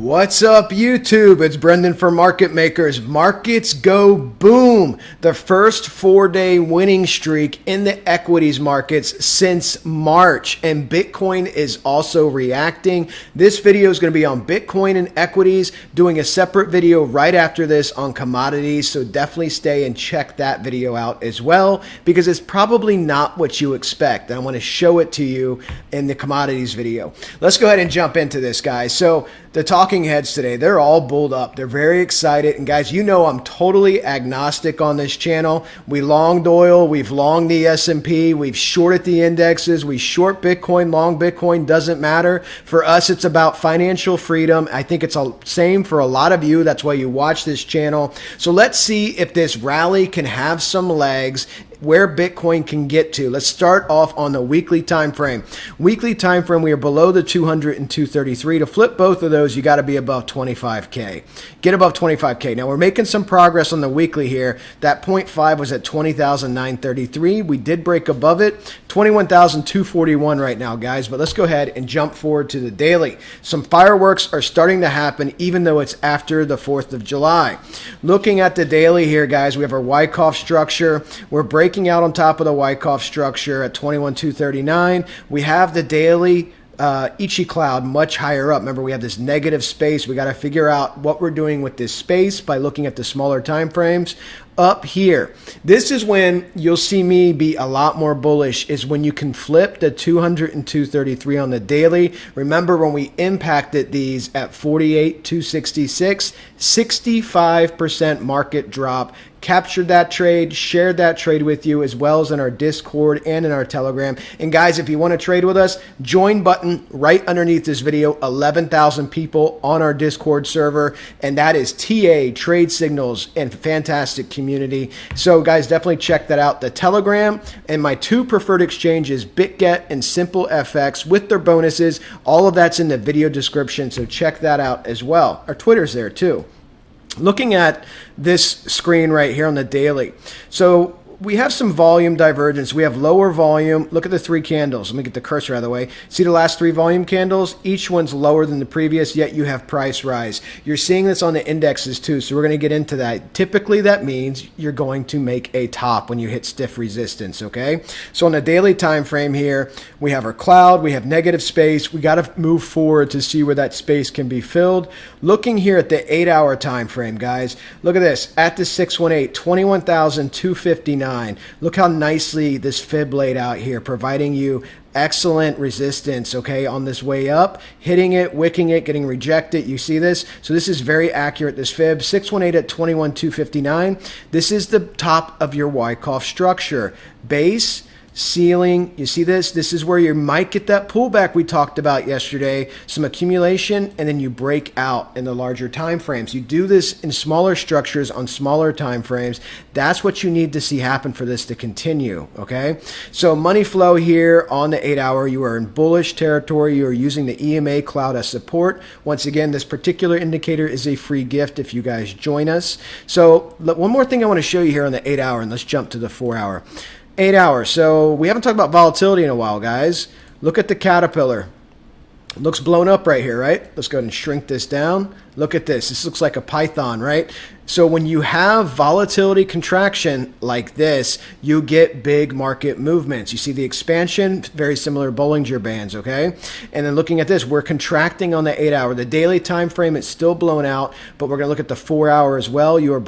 What's up, YouTube? It's Brendan for Market Makers. Markets go boom. The first 4-day winning streak in the equities markets since March, and Bitcoin is also reacting. This video is going to be on Bitcoin and equities, doing a separate video right after this on commodities, so definitely stay and check that video out as well, because it's probably not what you expect. I want to show it to you in the commodities video. Let's go ahead and jump into this, guys. So the talking heads today, they're all bulled up. They're very excited. And guys, you know I'm totally agnostic on this channel. We longed oil. We've longed the S&P. We've shorted the indexes. We short Bitcoin, long Bitcoin, doesn't matter. For us, it's about financial freedom. I think it's the same for a lot of you. That's why you watch this channel. So let's see if this rally can have some legs, where Bitcoin can get to. Let's start off on the weekly time frame. Weekly time frame, we are below the 200 and 233. To flip both of those, you got to be above 25K. Get above 25K. Now we're making some progress on the weekly here. That 0.5 was at 20,933. We did break above it. 21,241 right now, guys. But let's go ahead and jump forward to the daily. Some fireworks are starting to happen, even though it's after the 4th of July. Looking at the daily here, guys, we have our Wyckoff structure. We're breaking out on top of the Wyckoff structure at 21,239. We have the daily Ichi cloud much higher up. Remember, we have this negative space. We got to figure out what we're doing with this space by looking at the smaller time frames. Up here, this is when you'll see me be a lot more bullish, is when you can flip the 200 and 233 on the daily. Remember when we impacted these at 48,266, 65% market drop. Captured that trade, shared that trade with you, as well as in our Discord and in our Telegram. And guys, if you want to trade with us, join button right underneath this video. 11,000 people on our Discord server, and that is TA, Trade Signals, and fantastic community. So guys, definitely check that out. The Telegram and my two preferred exchanges, BITGET and SimpleFX, with their bonuses. All of that's in the video description, so check that out as well. Our Twitter's there too. Looking at this screen right here on the daily. So we have some volume divergence. We have lower volume. Look at the three candles. Let me get the cursor out of the way. See the last three volume candles? Each one's lower than the previous, yet you have price rise. You're seeing this on the indexes too, so we're going to get into that. Typically, that means you're going to make a top when you hit stiff resistance, okay? So on the daily time frame here, we have our cloud, we have negative space. We got to move forward to see where that space can be filled. Looking here at the 8-hour time frame, guys, look at this. At the 618, 21,259. Look how nicely this fib laid out here, providing you excellent resistance, okay, on this way up, hitting it, wicking it, getting rejected. You see this? So this is very accurate, this fib. 618 at 21,259. This is the top of your Wyckoff structure. Base, ceiling, you see this? This is where you might get that pullback we talked about yesterday, some accumulation, and then you break out in the larger time frames. You do this in smaller structures on smaller time frames. That's what you need to see happen for this to continue, okay? So money flow here on the 8-hour, you are in bullish territory. You are using the EMA cloud as support. Once again, this particular indicator is a free gift if you guys join us. So one more thing I want to show you here on the 8-hour, and let's jump to the 4-hour. 8 hours. So we haven't talked about volatility in a while, guys. Look at the caterpillar. Looks blown up right here, right? Let's go ahead and shrink this down. Look at this. This looks like a python, right? So when you have volatility contraction like this, you get big market movements. You see the expansion, very similar Bollinger Bands, okay? And then looking at this, we're contracting on the 8-hour. The daily time frame, it's still blown out, but we're going to look at the 4-hour as well. You are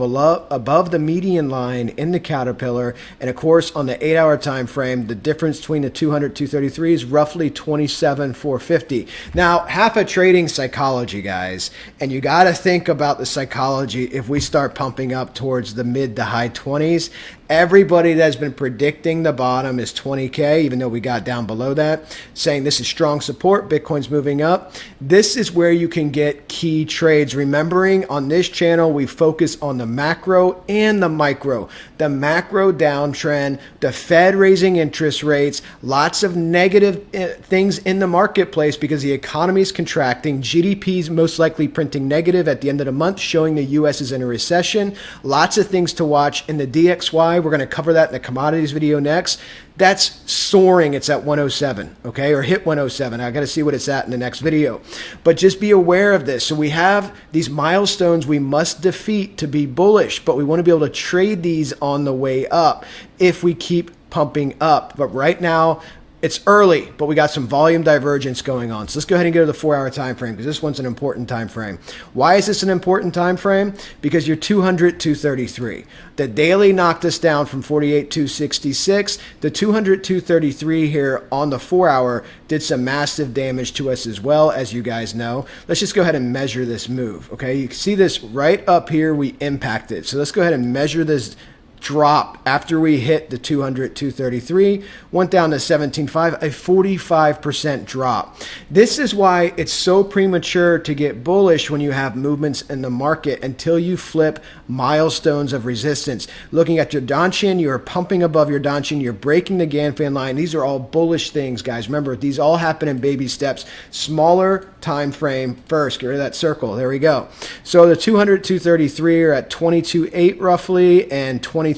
above the median line in the caterpillar. And of course, on the 8-hour time frame, the difference between the 200, 233 is roughly 27,450. Now, half a trading psychology, guys, and you got to think about the psychology. If we start pumping up towards the mid to high 20s, everybody that's been predicting the bottom is 20K, even though we got down below that, saying this is strong support, Bitcoin's moving up. This is where you can get key trades. Remembering on this channel, we focus on the macro and the micro. The macro downtrend, the Fed raising interest rates, lots of negative things in the marketplace because the economy is contracting. GDP is most likely printing negative at the end of the month, showing the U.S. is in a recession. Lots of things to watch in the DXY. high. We're going to cover that in the commodities video next. That's soaring. It's at 107, okay, or hit 107. I got to see what it's at in the next video. But just be aware of this. So we have these milestones we must defeat to be bullish, but we want to be able to trade these on the way up if we keep pumping up. But right now, it's early, but we got some volume divergence going on. So let's go ahead and go to the 4-hour time frame because this one's an important time frame. Why is this an important time frame? Because you're 200, 233. The daily knocked us down from 48, 266. The 200, 233 here on the 4-hour did some massive damage to us as well, as you guys know. Let's just go ahead and measure this move, okay? You can see this right up here we impacted. So let's go ahead and measure this drop after we hit the 200, 233, went down to 17.5, a 45% drop. This is why it's so premature to get bullish when you have movements in the market until you flip milestones of resistance. Looking at your Donchian, you're pumping above your Donchian, you're breaking the Ganfan line. These are all bullish things, guys. Remember, these all happen in baby steps. Smaller time frame first. Get rid of that circle. There we go. So the 200, 233 are at 22.8 roughly and 23.4.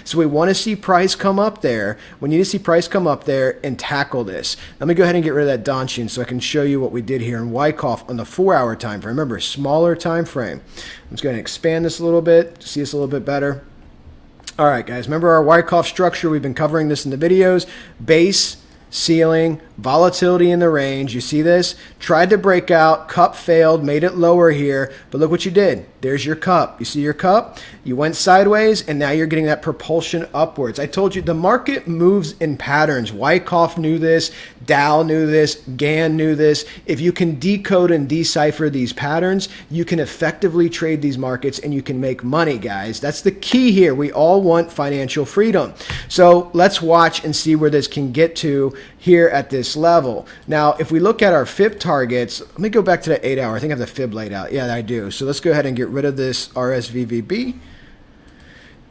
So we want to see price come up there. We need to see price come up there and tackle this. Let me go ahead and get rid of that Donchian so I can show you what we did here in Wyckoff on the 4-hour time frame. Remember, smaller time frame. I'm just going to expand this a little bit to see this a little bit better. All right, guys. Remember our Wyckoff structure? We've been covering this in the videos. Base, ceiling, volatility in the range. You see this? Tried to break out, cup failed, made it lower here, but look what you did. There's your cup. You see your cup? You went sideways, and now you're getting that propulsion upwards. I told you the market moves in patterns. Wyckoff knew this. Dow knew this. Gann knew this. If you can decode and decipher these patterns, you can effectively trade these markets, and you can make money, guys. That's the key here. We all want financial freedom. So let's watch and see where this can get to here at this level. Now, if we look at our fib targets, let me go back to the 8-hour. I think I have the fib laid out. Yeah, I do. So let's go ahead and get rid of this RSVVB.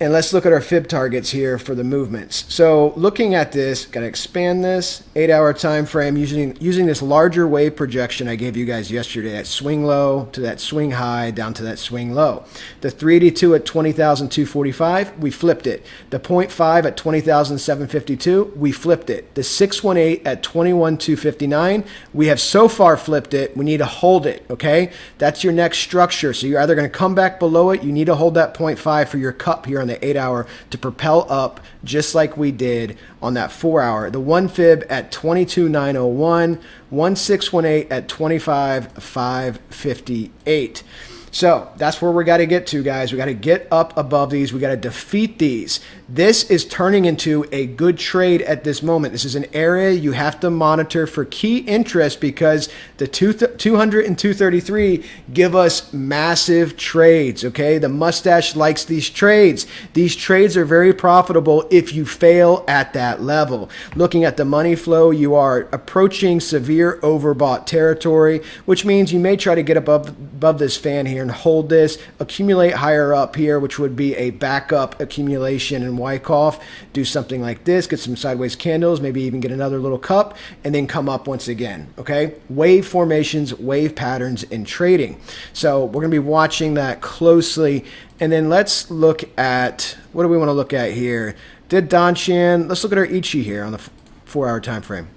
And let's look at our fib targets here for the movements. So looking at this, got to expand this 8-hour time frame using this larger wave projection I gave you guys yesterday, that swing low to that swing high down to that swing low. The 382 at 20,245, we flipped it. The 0.5 at 20,752, we flipped it. The 618 at 21,259, we have so far flipped it. We need to hold it, okay? That's your next structure. So you're either going to come back below it, you need to hold that 0.5 for your cup here on the 8-hour to propel up just like we did on that 4-hour. The 1 fib at 22,901, 1618 at 25,558. So that's where we got to get to, guys. We got to get up above these. We got to defeat these. This is turning into a good trade at this moment. This is an area you have to monitor for key interest because the 200 and 233 give us massive trades, okay? The mustache likes these trades. These trades are very profitable if you fail at that level. Looking at the money flow, you are approaching severe overbought territory, which means you may try to get above this fan here and hold this, accumulate higher up here, which would be a backup accumulation in Wyckoff. Do something like this, get some sideways candles, maybe even get another little cup, and then come up once again, okay? Wave formations, wave patterns in trading. So we're going to be watching that closely. And then let's look at, what do we want to look at here? Did Donchian, let's look at our Ichi here on the 4-hour time frame.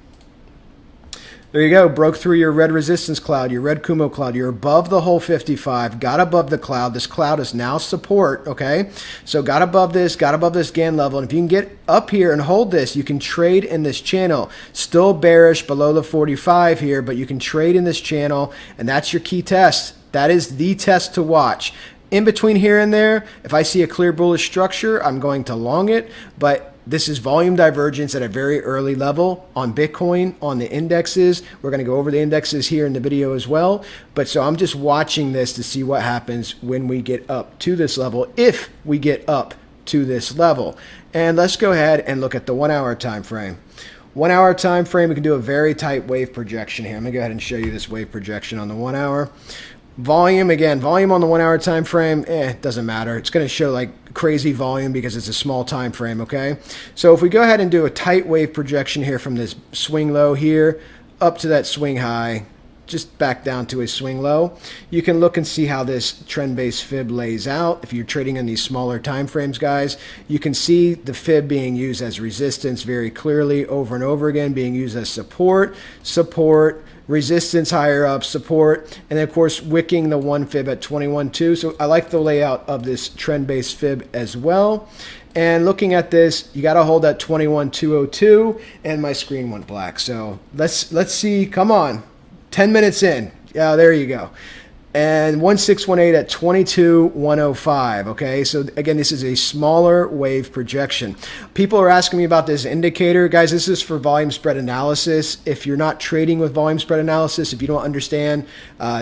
There you go. Broke through your red resistance cloud, your red Kumo cloud. You're above the whole 55, got above the cloud. This cloud is now support, okay? So got above this Gann level. And if you can get up here and hold this, you can trade in this channel. Still bearish below the 45 here, but you can trade in this channel, and that's your key test. That is the test to watch. In between here and there, if I see a clear bullish structure, I'm going to long it, but this is volume divergence at a very early level on Bitcoin, on the indexes. We're going to go over the indexes here in the video as well. But so I'm just watching this to see what happens when we get up to this level, if we get up to this level. And let's go ahead and look at the 1-hour time frame. 1-hour time frame, we can do a very tight wave projection here. I'm going to go ahead and show you this wave projection on the 1-hour. Volume, again, volume on the 1-hour time frame, it doesn't matter. It's going to show like crazy volume because it's a small time frame, okay? So if we go ahead and do a tight wave projection here from this swing low here up to that swing high, just back down to a swing low. You can look and see how this trend-based fib lays out. If you're trading in these smaller time frames, guys, you can see the fib being used as resistance very clearly over and over again, being used as support, resistance higher up, support, and then of course wicking the one fib at 21.2. So I like the layout of this trend-based fib as well. And looking at this, you got to hold that 21.202, and my screen went black. So let's see. Come on, 10 minutes in. Yeah, there you go. And 1618 at 22.105. Okay, so again, this is a smaller wave projection. People are asking me about this indicator. Guys, this is for volume spread analysis. If you're not trading with volume spread analysis, if you don't understand,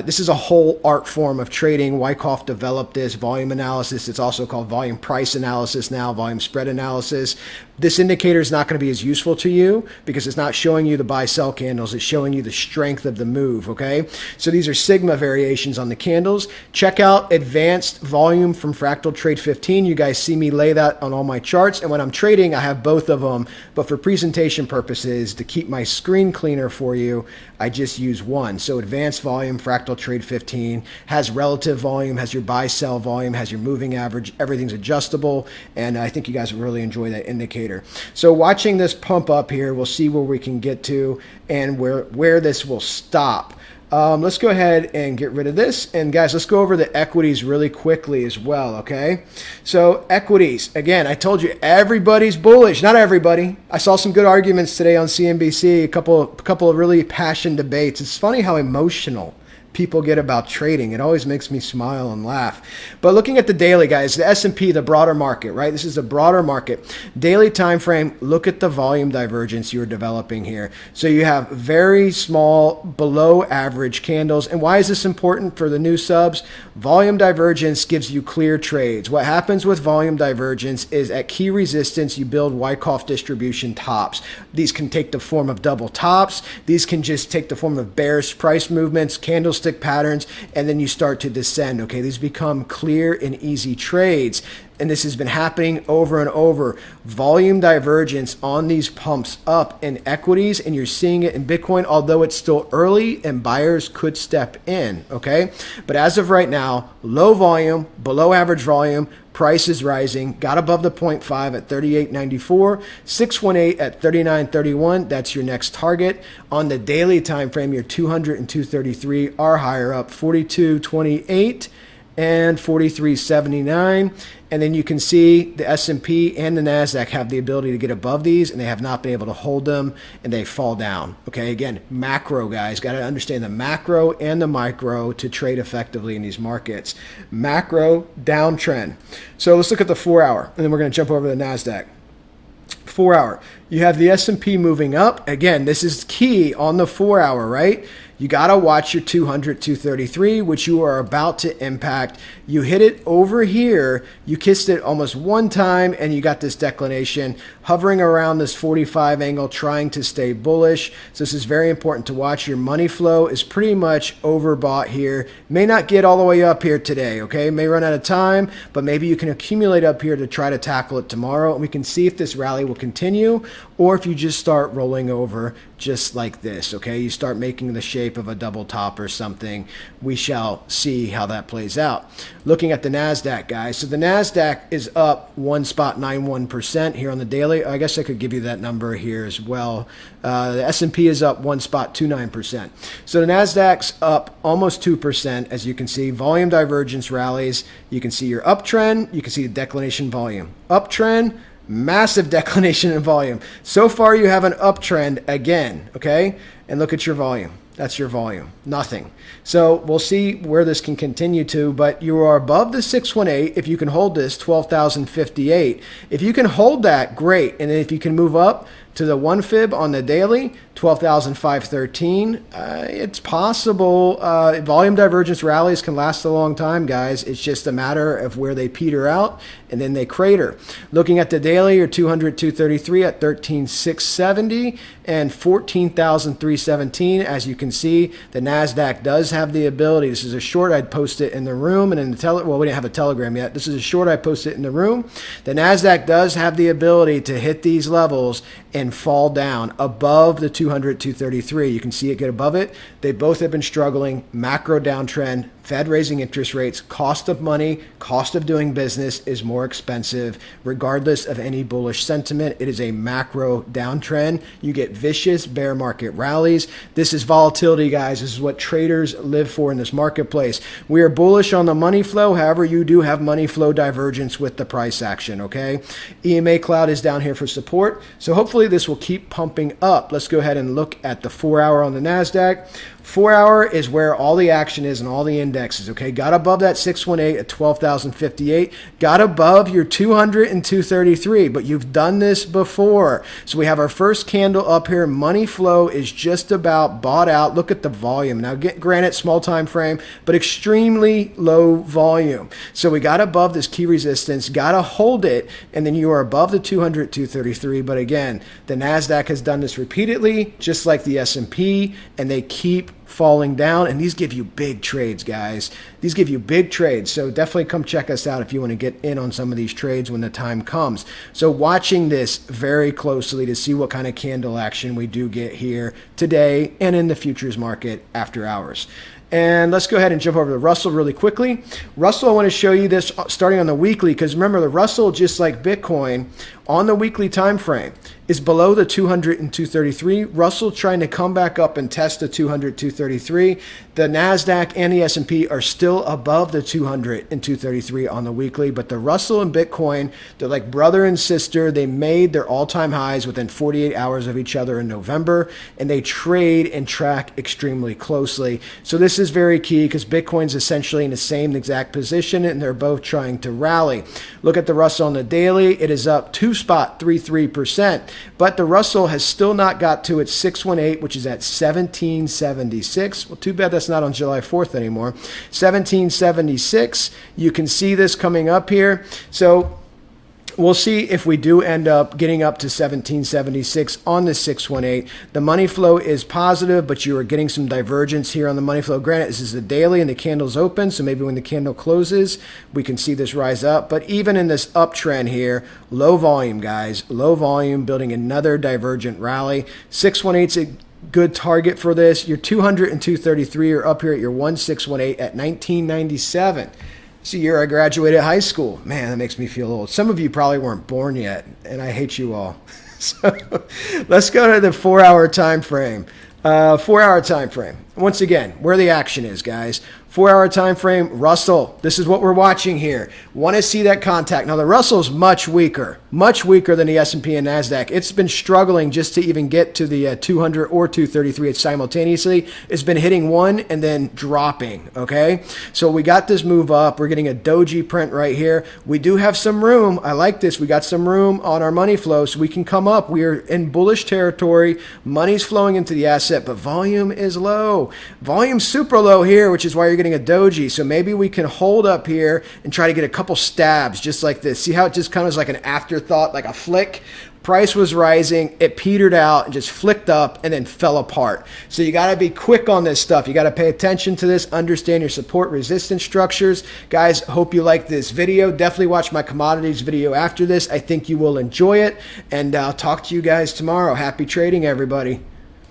this is a whole art form of trading. Wyckoff developed this volume analysis. It's also called volume price analysis now, volume spread analysis. This indicator is not going to be as useful to you because it's not showing you the buy-sell candles. It's showing you the strength of the move, okay? So these are sigma variations on the candles. Check out advanced volume from Fractal Trade 15. You guys see me lay that on all my charts. And when I'm trading, I have both of them. But for presentation purposes, to keep my screen cleaner for you, I just use one. So advanced volume, Fractal Trade 15, has relative volume, has your buy-sell volume, has your moving average. Everything's adjustable. And I think you guys will really enjoy that indicator. So watching this pump up here, we'll see where we can get to and where this will stop. Let's go ahead and get rid of this. And guys, let's go over the equities really quickly as well, okay? So equities, again, I told you everybody's bullish. Not everybody. I saw some good arguments today on CNBC, a couple of really passionate debates. It's funny how emotional people get about trading. It always makes me smile and laugh. But looking at the daily, guys, the S&P, the broader market, right? This is a broader market. Daily time frame, look at the volume divergence you're developing here. So you have very small, below average candles. And why is this important for the new subs? Volume divergence gives you clear trades. What happens with volume divergence is at key resistance, you build Wyckoff distribution tops. These can take the form of double tops. These can just take the form of bearish price movements, candlestick patterns, and then you start to descend. Okay, these become clear and easy trades. And this has been happening over and over. Volume divergence on these pumps up in equities, and you're seeing it in Bitcoin, although it's still early and buyers could step in, okay? But as of right now, low volume, below average volume, price is rising, got above the 0.5 at 38.94, 618 at 39.31, that's your next target. On the daily time frame, your 200 and 233 are higher up, 42.28 and 43.79. And then you can see the S&P and the NASDAQ have the ability to get above these, and they have not been able to hold them, and they fall down. Okay, again, macro, guys. Got to understand the macro and the micro to trade effectively in these markets. Macro, downtrend. So let's look at the 4 hour, and then we're going to jump over to the NASDAQ. 4 hour. You have the S&P moving up. Again, this is key on the 4 hour, right? You got to watch your 200, 233, which you are about to impact. You hit it over here. You kissed it almost one time, and you got this declination hovering around this 45 angle, trying to stay bullish. So this is very important to watch. Your money flow is pretty much overbought here. May not get all the way up here today, okay? May run out of time, but maybe you can accumulate up here to try to tackle it tomorrow. And we can see if this rally will continue or if you just start rolling over just like this, okay? You start making the shape of a double top or something. We shall see how that plays out. Looking at the NASDAQ, guys. So the NASDAQ is up 1.91% here on the daily. I guess I could give you that number here as well. The S&P is up 1.29%. So the NASDAQ's up almost 2%, as you can see. Volume divergence rallies. You can see your uptrend. You can see the declination volume. Uptrend, massive declination in volume. So far, you have an uptrend again, okay? And look at your volume. That's your volume. Nothing. So we'll see where this can continue to, but you are above the 618. If you can hold this, 12,058. If you can hold that, great. And then if you can move up to the one fib on the daily, 12,513. It's possible. Volume divergence rallies can last a long time, guys. It's just a matter of where they peter out and then they crater. Looking at the daily, your 200, 233 at 13,670 and 14,317. As you can see, the NASDAQ does have the ability. This is a short. I'd post it in the room and in the well, we didn't have a Telegram yet. This is a short. I post it in the room. The NASDAQ does have the ability to hit these levels and fall down above the 200, 233. You can see it get above it. They both have been struggling. Macro downtrend, Fed raising interest rates, cost of money, cost of doing business is more expensive. Regardless of any bullish sentiment, it is a macro downtrend. You get vicious bear market rallies. This is volatility, guys. This is what traders live for in this marketplace. We are bullish on the money flow. However, you do have money flow divergence with the price action, okay? EMA cloud is down here for support. So hopefully this will keep pumping up. Let's go ahead and look at the 4-hour on the NASDAQ. 4-hour is where all the action is and all the indexes, okay? Got above that 618 at 12,058. Got above your 200 and 233, but you've done this before. So we have our first candle up here. Money flow is just about bought out. Look at the volume. Now, granted, small time frame, but extremely low volume. So we got above this key resistance, got to hold it, and then you are above the 200, 233. But again, the NASDAQ has done this repeatedly, just like the S&P, and they keep falling down, and these give you big trades, guys. These give you big trades. So definitely come check us out if you want to get in on some of these trades when the time comes. So watching this very closely to see what kind of candle action we do get here today and in the futures market after hours. And let's go ahead and jump over to Russell really quickly. Russell, I want to show you this starting on the weekly, because remember, the Russell, just like Bitcoin, on the weekly time frame is below the 200 and 233. Russell trying to come back up and test the 200, 233. The NASDAQ and the S&P are still above the 200 and 233 on the weekly, but the Russell and Bitcoin, they're like brother and sister. They made their all-time highs within 48 hours of each other in November, and they trade and track extremely closely. So this is very key because Bitcoin's essentially in the same exact position, and they're both trying to rally. Look at the Russell on the daily. It is up 2.33%. But the Russell has still not got to its 618, which is at 1776. Well, too bad that's not on July 4th anymore. 1776. You can see this coming up here. So we'll see if we do end up getting up to 1776 on the 618. The money flow is positive, but you are getting some divergence here on the money flow. Granted, this is the daily and the candle's open, so maybe when the candle closes, we can see this rise up. But even in this uptrend here, low volume, guys, low volume, building another divergent rally. 618 is a good target for this. Your 200 and 233 are up here at your 1618 at 1997. It's the year I graduated high school. Man, that makes me feel old. Some of you probably weren't born yet, and I hate you all. So let's go to the 4-hour time frame. 4-hour time frame. Once again, where the action is, guys. 4-hour time frame, Russell. This is what we're watching here. Want to see that contact. Now, the Russell's much weaker than the S&P and NASDAQ. It's been struggling just to even get to the 200 or 233 simultaneously. It's been hitting one and then dropping, okay? So we got this move up. We're getting a doji print right here. We do have some room. I like this. We got some room on our money flow, so we can come up. We are in bullish territory. Money's flowing into the asset, but volume is low. Volume's super low here, which is why you're getting a doji. So maybe we can hold up here and try to get a couple stabs just like this. See how it just kind of is like an afterthought, like a flick? Price was rising, it petered out and just flicked up and then fell apart. So you got to be quick on this stuff. You got to pay attention to this, understand your support resistance structures. Guys, hope you like this video. Definitely watch my commodities video after this. I think you will enjoy it, and I'll talk to you guys tomorrow. Happy trading, everybody.